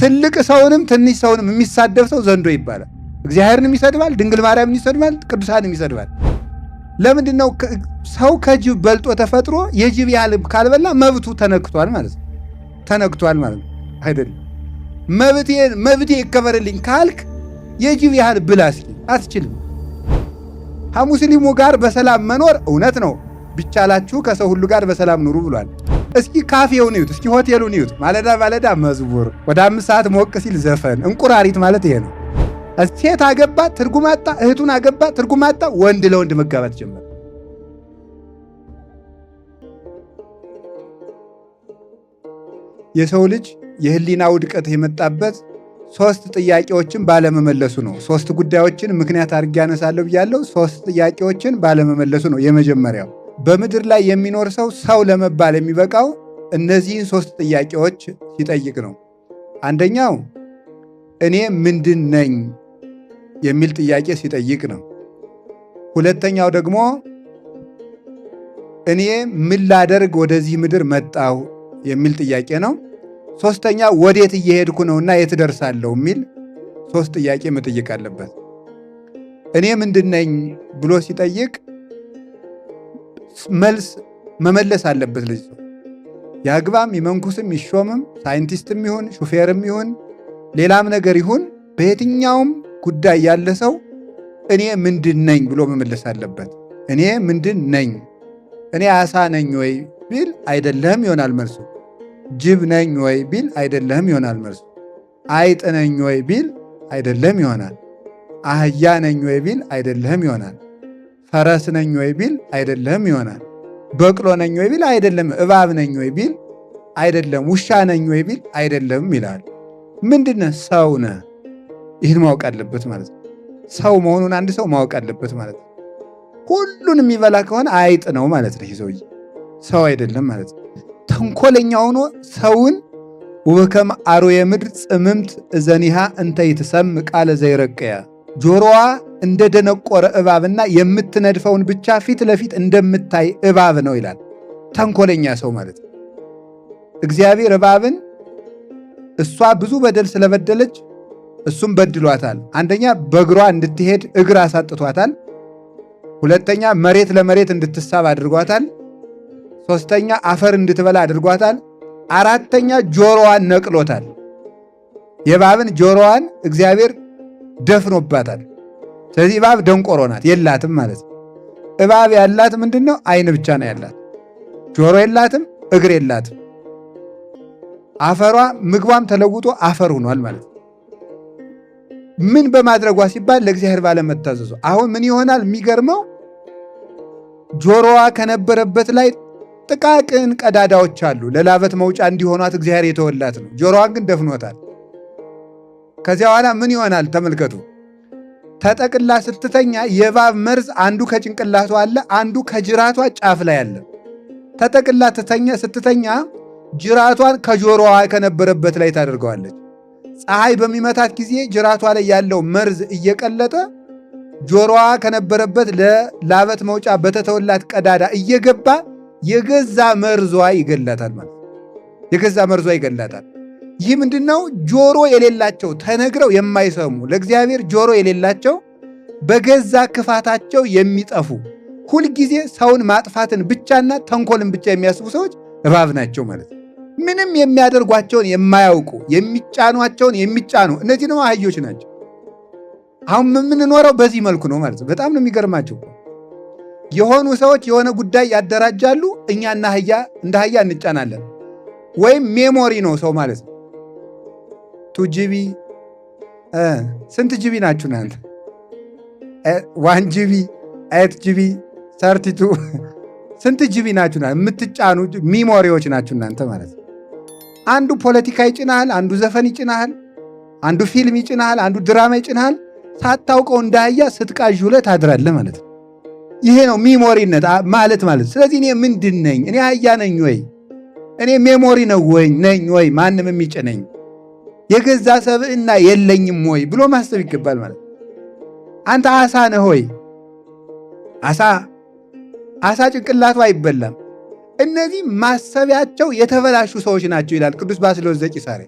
ትልቅ ሰውንም ትንሽ ሰውንም የሚሳደብ ሰው ዘንዶ ይባላል። እግዚአብሔርንም ይሰድባል፣ ድንግል ማርያምን ይሰድባል፣ ቅዱሳንም ይሰድባል። ለምንድን ነው? ሰው ከጅብ በልጦ ተፈጥሮ የጅብ ያህል ካልበላ መብቱ ተነክቷል ማለት ነው። ተነክቷል ማለት ነው አይደለም። መብቴ ይከበርልኝ ካልክ የጅብ ያህል ብላ እስኪ አትችልም። ከሙስሊሙ ጋር በሰላም መኖር እውነት ነው። ቢቻላችሁ ከሰው ሁሉ ጋር በሰላም ኑሩ ብሏል። እስኪ ካፌውን ይዩት፣ እስኪ ሆቴሉን ይዩት። ማለዳ ማለዳ መዝሙር፣ ወደ 5 ሰዓት ሞቅ ሲል ዘፈን። እንቁራሪት ማለት ይሄ ነው። ሴት አገባ ትርጉም አጣ፣ እህቱን አገባ ትርጉም አጣ፣ ወንድ ለወንድ መጋባት ጀመረ። የሰው ልጅ የህሊና ውድቀት የመጣበት 3 ጥያቄዎችን ባለመመለሱ ነው። 3 ጉዳዮችን ምክንያት አድርጌ ያነሳለሁ ብያለሁ። 3 ጥያቄዎችን ባለመመለሱ ነው። የመጀመሪያው በምድር ላይ የሚኖር ሰው ለመባል የሚበቃው እነዚህን 3 ጥያቄዎች ሲጠይቅ ነው። አንደኛው እኔ ምንድን ነኝ የሚል ጥያቄ ሲጠይቅ ነው። ሁለተኛው ደግሞ እኔ ምን ላደርግ ወደዚህ ምድር መጣሁ የሚል ጥያቄ ነው። ሶስተኛ ወዴት እየሄድኩ ነውና የት ደርሳለሁ የሚል 3 ጥያቄ መጠየቅ አለበት። እኔ ምንድን ነኝ ብሎ ሲጠይቅ መልስ መመለስ አለበት። ልጅ ያግባም ይመንኩስም ይሾምም ሳይንቲስትም ይሁን ሹፌርም ይሁን ሌላም ነገር ይሁን በየትኛውም ጉዳይ ያለ ሰው እኔ ምንድን ነኝ ብሎ መመለስ አለበት። እኔ ምንድን ነኝ? እኔ አሳ ነኝ ወይ ቢል አይደለህም ይሆናል መልሱ። ጅብ ነኝ ወይ ቢል አይደለህም ይሆናል መልሱ። አይጥ ነኝ ወይ ቢል አይደለህም ይሆናል። አህያ ነኝ ወይ ቢል አይደለህም ይሆናል። ፈረስ ነኝ ወይ ቢል አይደለህም ይሆናል። በቅሎ ነኝ ወይ ቢል አይደለም። እባብ ነኝ ወይ ቢል አይደለም። ውሻ ነኝ ወይ ቢል አይደለም ይላል። ምንድነህ? ሰው ነህ። ይህን ማወቅ አለበት ማለት ነው። ሰው መሆኑን አንድ ሰው ማወቅ አለበት ማለት ነው። ሁሉን የሚበላ ከሆነ አይጥ ነው ማለት ነው። ይህ ሰውዬ ሰው አይደለም ማለት ነው። ተንኮለኛ ሆኖ ሰውን ወበከመ አርዌ ምድር ጽምምት እዘኒሃ እንተ ይትሰም ቃለ ዘይረቀያ፣ ጆሮዋ እንደ ደነቆረ እባብና የምትነድፈውን ብቻ ፊት ለፊት እንደምታይ እባብ ነው ይላል። ተንኮለኛ ሰው ማለት ነው። እግዚአብሔር እባብን እሷ ብዙ በደል ስለበደለች እሱም በድሏታል። አንደኛ በእግሯ እንድትሄድ እግር አሳጥቷታል። ሁለተኛ መሬት ለመሬት እንድትሳብ አድርጓታል። ሶስተኛ አፈር እንድትበላ አድርጓታል። አራተኛ ጆሮዋን ነቅሎታል። የእባብን ጆሮዋን እግዚአብሔር ደፍኖባታል። ስለዚህ እባብ ደንቆሮ ናት፣ የላትም ማለት ነው። እባብ ያላት ምንድን ነው? አይን ብቻ ነው ያላት። ጆሮ የላትም፣ እግር የላትም። አፈሯ ምግቧም ተለውጦ አፈር ሆኗል ማለት ነው። ምን በማድረጓ ሲባል ለእግዚአብሔር ባለመታዘዙ። አሁን ምን ይሆናል? የሚገርመው ጆሮዋ ከነበረበት ላይ ጥቃቅን ቀዳዳዎች አሉ። ለላበት መውጫ እንዲሆኗት እግዚአብሔር የተወላት ነው። ጆሮዋን ግን ደፍኖታል። ከዚያ በኋላ ምን ይሆናል? ተመልከቱ። ተጠቅላ ስትተኛ የእባብ መርዝ አንዱ ከጭንቅላቷ አለ፣ አንዱ ከጅራቷ ጫፍ ላይ አለ። ተጠቅላ ስትተኛ ጅራቷን ከጆሮዋ ከነበረበት ላይ ታደርገዋለች። ፀሐይ በሚመታት ጊዜ ጅራቷ ላይ ያለው መርዝ እየቀለጠ ጆሮዋ ከነበረበት ለላበት መውጫ በተተወላት ቀዳዳ እየገባ የገዛ መርዟ ይገላታል ማለት የገዛ መርዟ ይገላታል። ይህ ምንድነው? ጆሮ የሌላቸው ተነግረው የማይሰሙ ለእግዚአብሔር ጆሮ የሌላቸው በገዛ ክፋታቸው የሚጠፉ ሁልጊዜ ሰውን ማጥፋትን ብቻና ተንኮልን ብቻ የሚያስቡ ሰዎች እባብ ናቸው ማለት ነው። ምንም የሚያደርጓቸውን የማያውቁ የሚጫኗቸውን የሚጫኑ እነዚህ ነው አህዮች ናቸው። አሁን የምንኖረው በዚህ መልኩ ነው ማለት ነው። በጣም ነው የሚገርማቸው። የሆኑ ሰዎች የሆነ ጉዳይ ያደራጃሉ፣ እኛ እንደ አህያ እንጫናለን። ወይም ሜሞሪ ነው ሰው ማለት ነው። 2 ጂቢ ስንት ጂቢ ናችሁ እናንተ? 1 ጂቢ 8 ጂቢ 32 ስንት ጂቢ ናችሁ የምትጫኑ? ሚሞሪዎች ናችሁ እናንተ ማለት ነው። አንዱ ፖለቲካ ይጭናሃል፣ አንዱ ዘፈን ይጭናሃል፣ አንዱ ፊልም ይጭናሃል፣ አንዱ ድራማ ይጭናሃል። ሳታውቀው እንደ አህያ ስትቃዥ ውለህ ታድራለህ ማለት ነው። ይሄ ነው ሚሞሪነት ማለት ማለት። ስለዚህ እኔ ምንድን ነኝ? እኔ አህያ ነኝ ወይ? እኔ ሜሞሪ ነው ወይ ነኝ ወይ? ማንም የሚጭነኝ የገዛ ሰብዕና የለኝም ወይ ብሎ ማሰብ ይገባል ማለት። አንተ አሳ ነህ ወይ? አሳ ጭንቅላቱ አይበላም። እነዚህ ማሰቢያቸው የተበላሹ ሰዎች ናቸው ይላል ቅዱስ ባስልዮስ ዘቂሳርያ።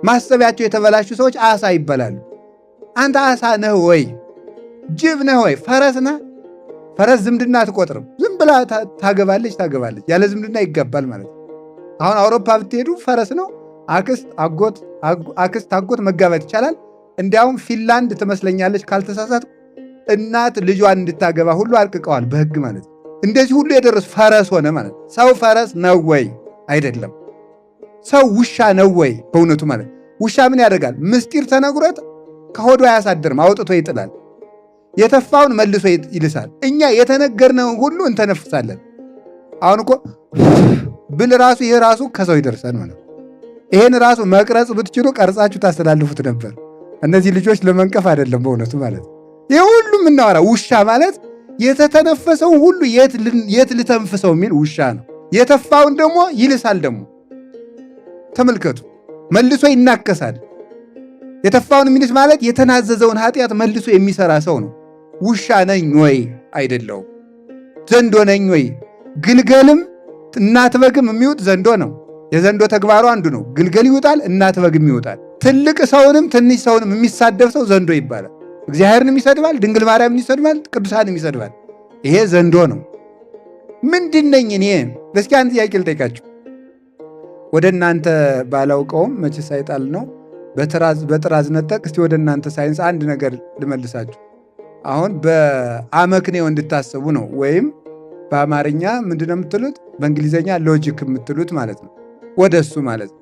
ማሰቢያቸው የተበላሹ ሰዎች አሳ ይበላሉ። አንተ አሳ ነህ ወይ? ጅብ ነህ ወይ? ፈረስ ነህ? ፈረስ ዝምድና አትቆጥርም። ዝም ብላ ታገባለች። ያለ ዝምድና ይገባል ማለት ነው። አሁን አውሮፓ ብትሄዱ ፈረስ ነው አክስት አጎት መጋባት ይቻላል። እንዲያውም ፊንላንድ ትመስለኛለች ካልተሳሳት እናት ልጇን እንድታገባ ሁሉ አርቅቀዋል በሕግ ማለት ነው። እንደዚህ ሁሉ የደረሱ ፈረስ ሆነ ማለት ነው። ሰው ፈረስ ነው ወይ? አይደለም። ሰው ውሻ ነው ወይ? በእውነቱ ማለት ውሻ ምን ያደርጋል? ምስጢር ተነግሮት ከሆዱ አያሳድርም፣ አውጥቶ ይጥላል። የተፋውን መልሶ ይልሳል። እኛ የተነገርነውን ሁሉ እንተነፍሳለን። አሁን እኮ ብል ራሱ ይሄ ራሱ ከሰው ይደርሳል ማለት ነው። ይሄን ራሱ መቅረጽ ብትችሉ ቀርጻችሁ ታስተላልፉት ነበር። እነዚህ ልጆች ለመንቀፍ አይደለም በእውነቱ ማለት ይህ ሁሉ የምናወራ ውሻ ማለት የተተነፈሰውን ሁሉ የት ልተንፍሰው የሚል ውሻ ነው። የተፋውን ደግሞ ይልሳል። ደግሞ ተመልከቱ፣ መልሶ ይናከሳል። የተፋውን የሚልስ ማለት የተናዘዘውን ኃጢአት መልሶ የሚሰራ ሰው ነው። ውሻ ነኝ ወይ? አይደለውም። ዘንዶ ነኝ ወይ? ግልገልም እናት በግም የሚውጥ ዘንዶ ነው። የዘንዶ ተግባሩ አንዱ ነው። ግልገል ይውጣል፣ እናት በግም ይውጣል። ትልቅ ሰውንም ትንሽ ሰውንም የሚሳደብ ሰው ዘንዶ ይባላል። እግዚአብሔርንም ይሰድባል፣ ድንግል ማርያምን ይሰድባል፣ ቅዱሳንም ይሰድባል። ይሄ ዘንዶ ነው። ምንድን ነኝ እኔ? እስኪ አንድ ጥያቄ ልጠይቃችሁ። ወደ እናንተ ባላውቀውም መቼስ አይጣል ነው በጥራዝ ነጠቅ። እስቲ ወደ እናንተ ሳይንስ አንድ ነገር ልመልሳችሁ። አሁን በአመክንዮ እንድታስቡ ነው። ወይም በአማርኛ ምንድነው የምትሉት? በእንግሊዝኛ ሎጂክ የምትሉት ማለት ነው። ወደሱ ማለት ነው።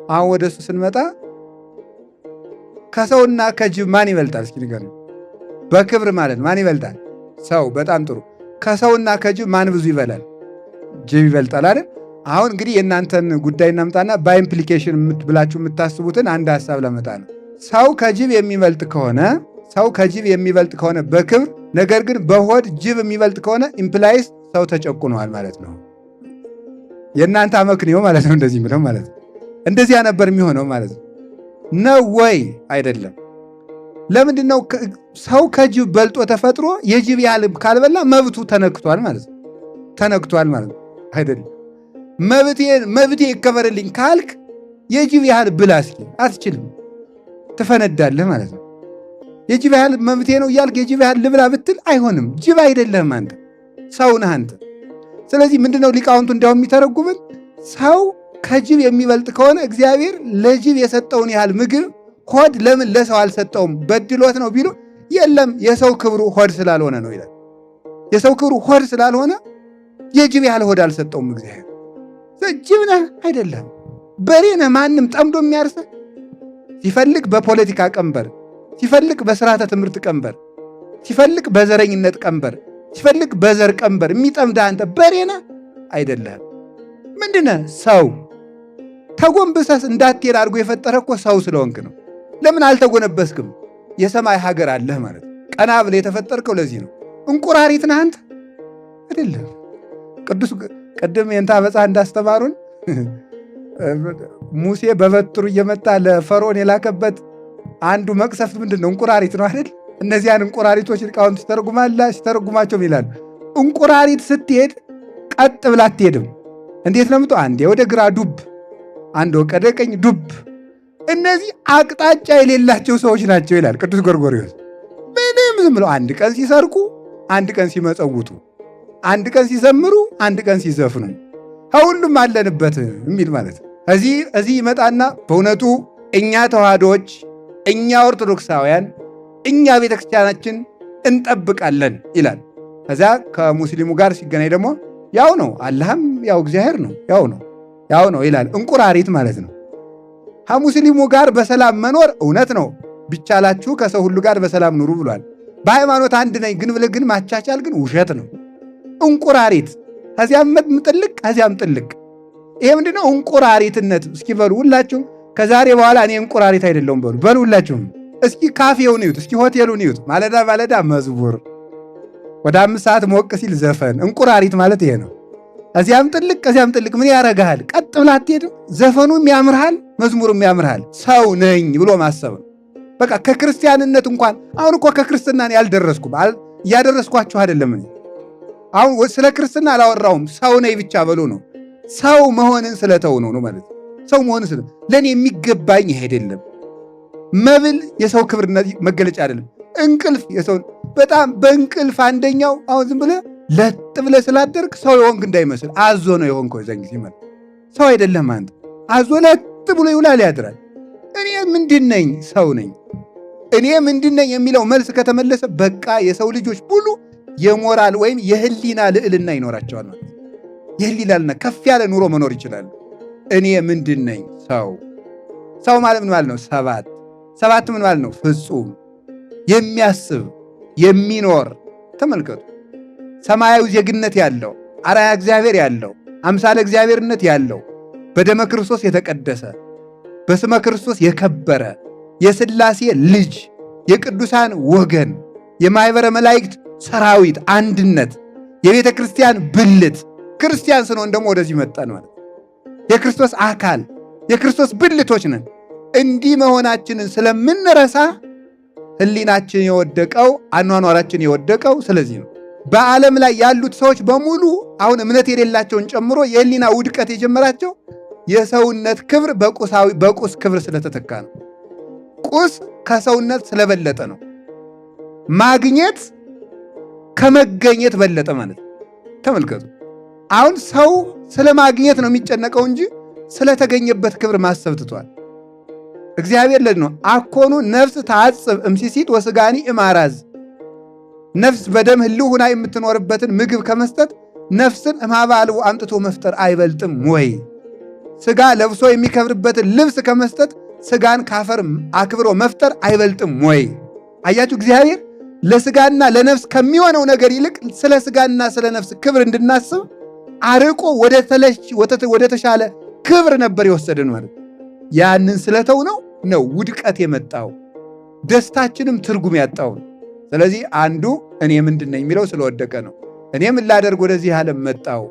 አሁን ወደሱ ስንመጣ ከሰውና ከጅብ ማን ይበልጣል? እስኪ ንገሩኝ። በክብር ማለት ማን ይበልጣል? ሰው። በጣም ጥሩ። ከሰውና ከጅብ ማን ብዙ ይበላል? ጅብ ይበልጣል አይደል? አሁን እንግዲህ የእናንተን ጉዳይ እናምጣና በኢምፕሊኬሽን ብላችሁ የምታስቡትን አንድ ሐሳብ ለመጣ ነው። ሰው ከጅብ የሚበልጥ ከሆነ በክብር፣ ነገር ግን በሆድ ጅብ የሚበልጥ ከሆነ ኢምፕላይስ ሰው ተጨቁነዋል ማለት ነው። የእናንተ አመክንዮ ማለት ነው። እንደዚህ ምለው ማለት ነው። እንደዚያ ነበር የሚሆነው ማለት ነው። ነው ወይ? አይደለም። ለምንድን ነው ሰው ከጅብ በልጦ ተፈጥሮ የጅብ ያህል ካልበላ መብቱ ተነክቷል ማለት ነው። ተነክቷል ማለት ነው። አይደለም። መብቴ ይከበርልኝ ካልክ የጅብ ያህል ብላ እስኪ። አትችልም፣ ትፈነዳለህ ማለት ነው። የጅብ ያህል መብቴ ነው እያልክ የጅብ ያህል ልብላ ብትል አይሆንም። ጅብ አይደለህም አንተ፣ ሰው ነህ አንተ። ስለዚህ ምንድነው ሊቃውንቱ እንዲያውም የሚተረጉምን ሰው ከጅብ የሚበልጥ ከሆነ እግዚአብሔር ለጅብ የሰጠውን ያህል ምግብ ሆድ ለምን ለሰው አልሰጠውም? በድሎት ነው ቢሉ የለም፣ የሰው ክብሩ ሆድ ስላልሆነ ነው ይላል። የሰው ክብሩ ሆድ ስላልሆነ የጅብ ያህል ሆድ አልሰጠውም እግዚአብሔር። ጅብ ነህ አይደለም፣ በሬ ነህ። ማንም ጠምዶ የሚያርሰህ ሲፈልግ በፖለቲካ ቀንበር፣ ሲፈልግ በስርዓተ ትምህርት ቀንበር፣ ሲፈልግ በዘረኝነት ቀንበር፣ ሲፈልግ በዘር ቀንበር የሚጠምድህ አንተ በሬ ነህ አይደለም። ምንድነህ? ሰው። ተጎንብሰስ እንዳትሄድ አድርጎ የፈጠረ እኮ ሰው ስለሆንክ ነው። ለምን አልተጎነበስክም? የሰማይ ሀገር አለህ ማለት ነው። ቀና ብለህ የተፈጠርከው ለዚህ ነው። እንቁራሪት ነህ አንተ አይደለም። ቅድም የንታ መጽሐፍ እንዳስተማሩን ሙሴ በበትሩ እየመጣ ለፈርዖን የላከበት አንዱ መቅሰፍት ምንድን ነው? እንቁራሪት ነው አይደል? እነዚያን እንቁራሪቶች ሊቃውንት ሲተረጉማቸው ይላሉ፣ እንቁራሪት ስትሄድ ቀጥ ብላ አትሄድም። እንዴት ነው? አንዴ ወደ ግራ ዱብ፣ አንድ ወደ ቀኝ ዱብ። እነዚህ አቅጣጫ የሌላቸው ሰዎች ናቸው ይላል ቅዱስ ጎርጎርዮስ። ምንም ዝም ብለው አንድ ቀን ሲሰርቁ፣ አንድ ቀን ሲመጸውቱ፣ አንድ ቀን ሲዘምሩ፣ አንድ ቀን ሲዘፍኑ፣ ሁሉም አለንበት የሚል ማለት ነው። እዚህ ይመጣና በእውነቱ እኛ ተዋህዶዎች፣ እኛ ኦርቶዶክሳውያን፣ እኛ ቤተክርስቲያናችን እንጠብቃለን ይላል። ከዚያ ከሙስሊሙ ጋር ሲገናኝ ደግሞ ያው ነው፣ አላህም ያው እግዚአብሔር ነው፣ ያው ነው ይላል። እንቁራሪት ማለት ነው። ከሙስሊሙ ጋር በሰላም መኖር እውነት ነው፣ ቢቻላችሁ ከሰው ሁሉ ጋር በሰላም ኑሩ ብሏል። በሃይማኖት አንድ ነኝ ግን ብለህ ግን ማቻቻል ግን ውሸት ነው። እንቁራሪት ከዚያም ጥልቅ ከዚያም ጥልቅ። ይሄ ምንድነው? እንቁራሪትነት። እስኪ በሉ ሁላችሁም ከዛሬ በኋላ እኔ እንቁራሪት አይደለሁም በሉ ሁላችሁም። እስኪ ካፌውን እዩት፣ እስኪ ሆቴሉን እዩት። ማለዳ ማለዳ መዝሙር፣ ወደ 5 ሰዓት ሞቅ ሲል ዘፈን። እንቁራሪት ማለት ይሄ ነው። ከዚያም ጥልቅ ከዚያም ጥልቅ። ምን ያረጋሃል? ቀጥ ብለህ አትሄድም። ዘፈኑም ያምርሃል፣ መዝሙሩም ያምርሃል። ሰው ነኝ ብሎ ማሰብ ነው በቃ። ከክርስቲያንነት እንኳን አሁን እኮ ከክርስትናን ያልደረስኩም እያደረስኳችሁ አይደለም። አሁን ስለ ክርስትና አላወራውም። ሰው ነኝ ብቻ በሉ ነው። ሰው መሆንን ስለተው ነው ማለት። ሰው መሆን ለእኔ የሚገባኝ ይሄ አይደለም። መብል የሰው ክብር መገለጫ አይደለም። እንቅልፍ የሰው በጣም በእንቅልፍ አንደኛው አሁን ዝም ብለህ ለጥ ብለህ ስላደርግ ሰው የሆንክ እንዳይመስል አዞ ነው የሆንከው። የዛን ጊዜ ማለት ሰው አይደለም አንተ። አዞ ለጥ ብሎ ይውላል ያድራል። እኔ ምንድን ነኝ? ሰው ነኝ። እኔ ምንድን ነኝ የሚለው መልስ ከተመለሰ በቃ የሰው ልጆች ሙሉ የሞራል ወይም የህሊና ልዕልና ይኖራቸዋል ማለት ነው። የህሊና ልዕልና ከፍ ያለ ኑሮ መኖር ይችላሉ። እኔ ምንድን ነኝ? ሰው። ሰው ማለት ምን ማለት ነው? ሰባት ምን ማለት ነው? ፍጹም የሚያስብ የሚኖር። ተመልከቱ፣ ሰማያዊ ዜግነት ያለው አርአያ እግዚአብሔር ያለው አምሳለ እግዚአብሔርነት ያለው በደመ ክርስቶስ የተቀደሰ በስመ ክርስቶስ የከበረ የሥላሴ ልጅ የቅዱሳን ወገን የማኅበረ መላእክት ሰራዊት አንድነት የቤተ ክርስቲያን ብልት። ክርስቲያን ስንሆን ደግሞ ወደዚህ መጣን ማለት የክርስቶስ አካል የክርስቶስ ብልቶች ነን። እንዲህ መሆናችንን ስለምንረሳ ሕሊናችን የወደቀው አኗኗራችን የወደቀው ስለዚህ ነው። በዓለም ላይ ያሉት ሰዎች በሙሉ አሁን እምነት የሌላቸውን ጨምሮ የሕሊና ውድቀት የጀመራቸው የሰውነት ክብር በቁስ ክብር ስለተተካ ነው። ቁስ ከሰውነት ስለበለጠ ነው። ማግኘት ከመገኘት በለጠ ማለት ነው። ተመልከቱ፣ አሁን ሰው ስለ ማግኘት ነው የሚጨነቀው እንጂ ስለተገኘበት ክብር ማሰብ ትቷል። እግዚአብሔር ለዚህ ነው አኮኑ ነፍስ ታጽብ እምሲሲት ወስጋኒ እማራዝ። ነፍስ በደም ህልው ሁና የምትኖርበትን ምግብ ከመስጠት ነፍስን እምኀበ አልቦ አምጥቶ መፍጠር አይበልጥም ወይ? ስጋ ለብሶ የሚከብርበትን ልብስ ከመስጠት ስጋን ካፈር አክብሮ መፍጠር አይበልጥም ወይ? አያችሁ፣ እግዚአብሔር ለስጋና ለነፍስ ከሚሆነው ነገር ይልቅ ስለ ስጋና ስለ ነፍስ ክብር እንድናስብ አርቆ ወደ ተሻለ ክብር ነበር የወሰደን ማለት። ያንን ስለተው ነው ውድቀት የመጣው ደስታችንም ትርጉም ያጣው። ስለዚህ አንዱ እኔ ምንድን ነኝ የሚለው ስለወደቀ ነው። እኔ ምን ላደርግ ወደዚህ ዓለም መጣው?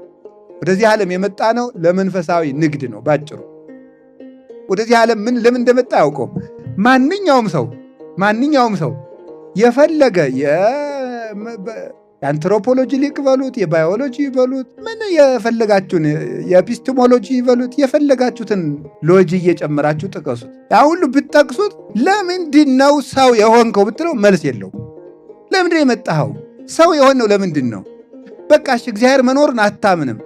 ወደዚህ ዓለም የመጣ ነው ለመንፈሳዊ ንግድ ነው ባጭሩ። ወደዚህ ዓለም ለምን እንደመጣ ያውቀው ማንኛውም ሰው የፈለገ የአንትሮፖሎጂ ሊቅ በሉት የባዮሎጂ በሉት ምን የፈለጋችሁን የኤፒስቴሞሎጂ በሉት የፈለጋችሁትን ሎጂ እየጨመራችሁ ጥቀሱት። ያ ሁሉ ብትጠቅሱት ለምንድን ነው ሰው የሆንከው ብትለው መልስ የለው። ለምንድን ነው የመጣኸው? ሰው የሆነው ለምንድን ነው? በቃ እግዚአብሔር መኖርን አታምንም።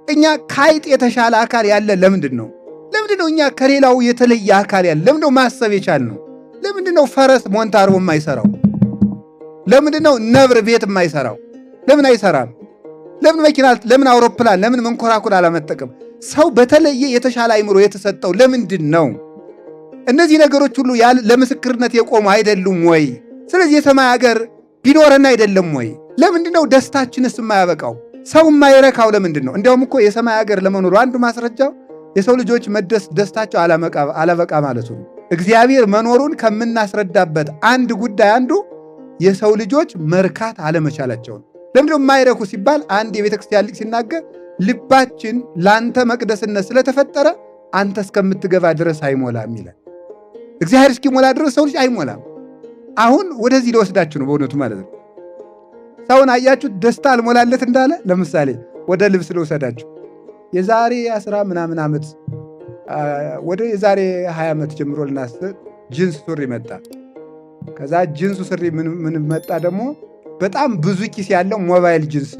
እኛ ከአይጥ የተሻለ አካል ያለ ለምንድን ነው? ለምንድን ነው እኛ ከሌላው የተለየ አካል ያለ? ለምንድን ነው ማሰብ የቻልነው? ለምንድን ነው ፈረስ ሞንታርቦ የማይሰራው? ለምንድን ነው ነብር ቤት የማይሰራው? ለምን አይሰራም? ለምን መኪና፣ ለምን አውሮፕላን፣ ለምን መንኮራኩር አላመጠቅም? ሰው በተለየ የተሻለ አይምሮ የተሰጠው ለምንድን ነው? እነዚህ ነገሮች ሁሉ ለምስክርነት የቆሙ አይደሉም ወይ? ስለዚህ የሰማይ ሀገር ቢኖረን አይደለም ወይ? ለምንድን ነው ደስታችንስ የማያበቃው? ሰው የማይረካው ለምንድን ነው? እንዲያውም እኮ የሰማይ ሀገር ለመኖሩ አንዱ ማስረጃው የሰው ልጆች ደስታቸው አላበቃ ማለቱ ነው። እግዚአብሔር መኖሩን ከምናስረዳበት አንድ ጉዳይ አንዱ የሰው ልጆች መርካት አለመቻላቸው ነው። ለምንድን ነው የማይረኩ ሲባል አንድ የቤተ ክርስቲያን ሊቅ ሲናገር ልባችን ለአንተ መቅደስነት ስለተፈጠረ አንተ እስከምትገባ ድረስ አይሞላም ይላል። እግዚአብሔር እስኪሞላ ድረስ ሰው ልጅ አይሞላም። አሁን ወደዚህ ሊወስዳችሁ ነው በእውነቱ ማለት ነው። ሰውን አያችሁ ደስታ አልሞላለት እንዳለ። ለምሳሌ ወደ ልብስ ልወሰዳችሁ። የዛሬ 10 ምናምን ዓመት ወደ የዛሬ 20 ዓመት ጀምሮ ልናስብ ጅንስ ሱሪ መጣ። ከዛ ጅንሱ ሱሪ ምን መጣ ደግሞ በጣም ብዙ ኪስ ያለው ሞባይል ጅንስ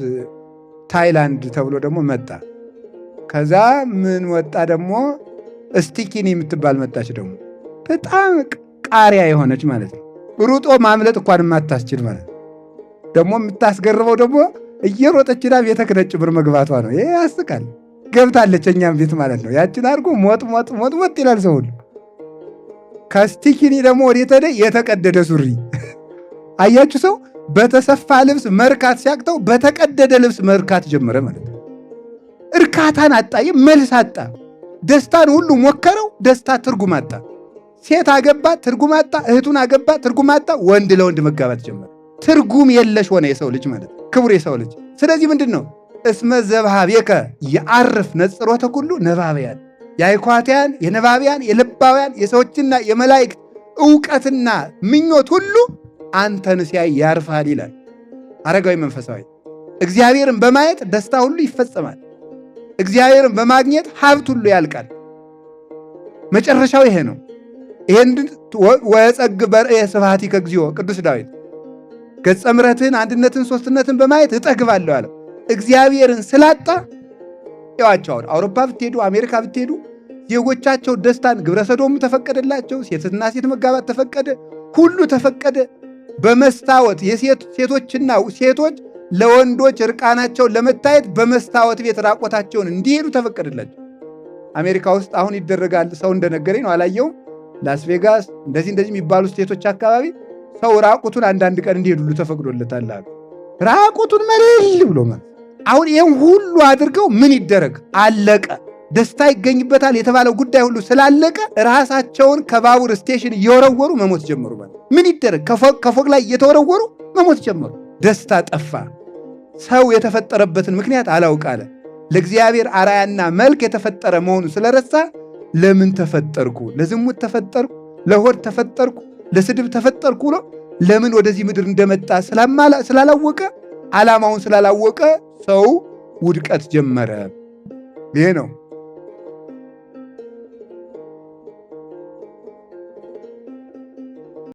ታይላንድ ተብሎ ደግሞ መጣ። ከዛ ምን ወጣ ደግሞ ስቲኪኒ የምትባል መጣች ደግሞ በጣም ቃሪያ የሆነች ማለት ነው። ሩጦ ማምለጥ እንኳን የማታስችል ማለት ነው። ደግሞ የምታስገርበው ደግሞ እየሮጠችና ቤተ ክህነት ጭምር መግባቷ ነው። ይሄ ያስቃል። ገብታለች እኛም ቤት ማለት ነው። ያችን አድርጎ ሞጥ ይላል ሰው ሁሉ። ከስቲኪኒ ደግሞ ወዴት ሄደ? የተቀደደ ሱሪ። አያችሁ፣ ሰው በተሰፋ ልብስ መርካት ሲያቅተው በተቀደደ ልብስ መርካት ጀመረ ማለት ነው። እርካታን አጣ፣ መልስ አጣ። ደስታን ሁሉ ሞከረው፣ ደስታ ትርጉም አጣ። ሴት አገባ፣ ትርጉም አጣ። እህቱን አገባ፣ ትርጉም አጣ። ወንድ ለወንድ መጋባት ጀመረ። ትርጉም የለሽ ሆነ የሰው ልጅ ማለት ነው፣ ክቡር የሰው ልጅ። ስለዚህ ምንድን ነው እስመ ዘብሃቤከ የዐርፍ ነጽሮተ ኩሉ ነባብያን፣ የአይኳትያን የነባብያን የልባውያን የሰዎችና የመላእክት ዕውቀትና ምኞት ሁሉ አንተን ሲያይ ያርፋል ይላል አረጋዊ መንፈሳዊ። እግዚአብሔርን በማየት ደስታ ሁሉ ይፈጸማል። እግዚአብሔርን በማግኘት ሀብት ሁሉ ያልቃል። መጨረሻው ይሄ ነው። ይሄን ወጸግ በርኤ ስብሐቲከ እግዚኦ ቅዱስ ዳዊት ገጸ ምሕረትህን አንድነትን ሶስትነትን በማየት እጠግባለሁ አለ። እግዚአብሔርን ስላጣ ያዋቸው አውሮፓ ብትሄዱ አሜሪካ ብትሄዱ ዜጎቻቸው ደስታን ግብረ ሰዶም ተፈቀደላቸው፣ ሴትና ሴት መጋባት ተፈቀደ፣ ሁሉ ተፈቀደ። በመስታወት ሴቶችና ሴቶች ለወንዶች እርቃናቸውን ለመታየት በመስታወት ቤት ራቆታቸውን እንዲሄዱ ተፈቀደላቸው። አሜሪካ ውስጥ አሁን ይደረጋል። ሰው እንደነገረኝ ነው፣ አላየውም። ላስ ቬጋስ እንደዚህ የሚባሉ ስቴቶች አካባቢ ሰው ራቁቱን አንዳንድ ቀን እንዲሄድ ሁሉ ተፈቅዶለታል አሉ። ራቁቱን መልል ብሎ ማለት አሁን ይህን ሁሉ አድርገው ምን ይደረግ? አለቀ። ደስታ ይገኝበታል የተባለው ጉዳይ ሁሉ ስላለቀ ራሳቸውን ከባቡር ስቴሽን እየወረወሩ መሞት ጀመሩ። ማለት ምን ይደረግ? ከፎቅ ላይ እየተወረወሩ መሞት ጀመሩ። ደስታ ጠፋ። ሰው የተፈጠረበትን ምክንያት አላውቅ አለ። ለእግዚአብሔር አራያና መልክ የተፈጠረ መሆኑ ስለረሳ ለምን ተፈጠርኩ? ለዝሙት ተፈጠርኩ፣ ለሆድ ተፈጠርኩ፣ ለስድብ ተፈጠርኩ ብሎ ለምን ወደዚህ ምድር እንደመጣ ስላላወቀ፣ ዓላማውን ስላላወቀ ሰው ውድቀት ጀመረ። ይሄ ነው።